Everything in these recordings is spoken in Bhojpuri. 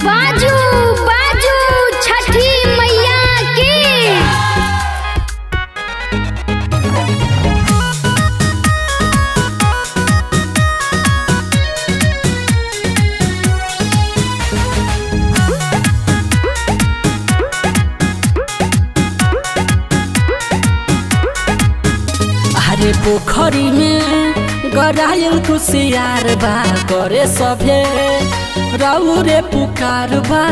बाजू बाजू छठी मैया की। अरे पोखरी में गरायल कुशियार बा करे सभे राउ रे पुकार बा।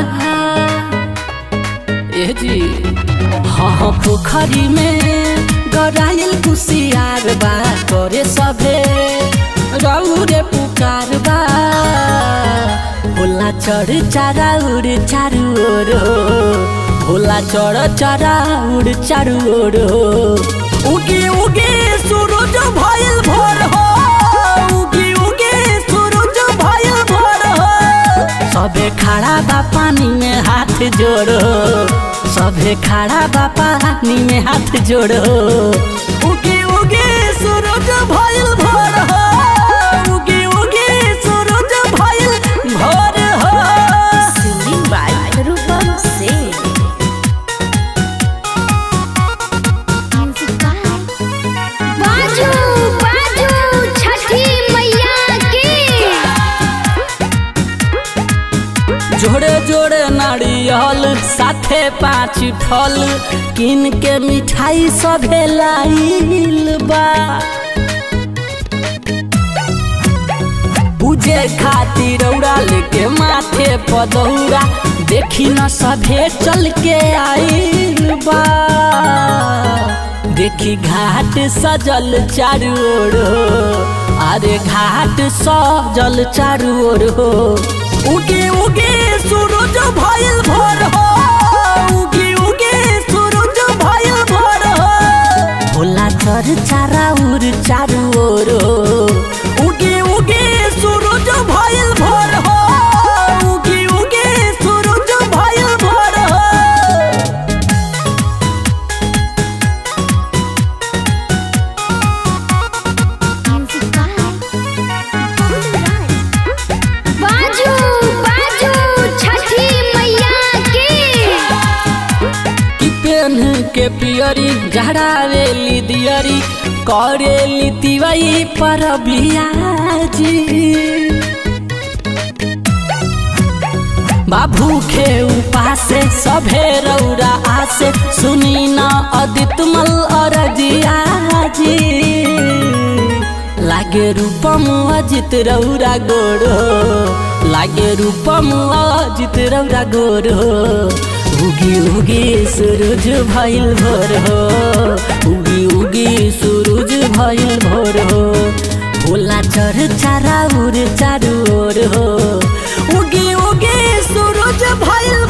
ए जी हाँ पोखरी में गरायल कुशियार बा करे सभे राउ रे पुकार बा। भोला चढ़ चारा उड़ चारू ओर हो, भोला चढ़ चारा उड़ चारू ओर हो। उगी उगी सूरज भइल भोर हो, उगी उगी सूरज भइल भोर हो। सबे खड़ा बा पानी में हाथ जोड़ो, सबे खड़ा बा पानी में हाथ जोड़ो। उगी उगी सूरज भइल भोर हो, उगी उगी सूरज भइल भोर हो। सिंगिंग बाय रूपम सिंह। बाजू बाजू छठी मैया की। जोड़े जोड़े नारियल साथे 5 फल किन के मिठाई सभे लाइल बा। पूजे खातिर रौरा लेके माथे पदौरा देखी न सभे चल के आइल बा। देखी घाट सजल चारू ओर हो, अरे घाट सजल चारू ओर हो। उगी उगी सूरज भइल भोर हो, उगी उगी सूरज भइल भोर हो। भोला चढ़ चारा उड़ चारू ओर हो, उगी उगी सूरज भइल भोर हो, उगी उगी सूरज भइल भोर हो। बाजू बाजू छठी मैया की। पेन के पियरी जहरावेली दियरी करेली तिवई पर बियाजी। बाबू के उपासे सभे रौरा आसे सुनी न अदित मल अरजियाजी। लागे रूपम अजित रौरा गोड़ो, लागे रूपम अजित रौरा गोड़ो। उगी उगी सूरज भइल भोर हो, उगी उगी सूरज भइल भोर हो। भोला चढ़ चारा उड़ चारू ओर हो, उगी उगी सूरज भइल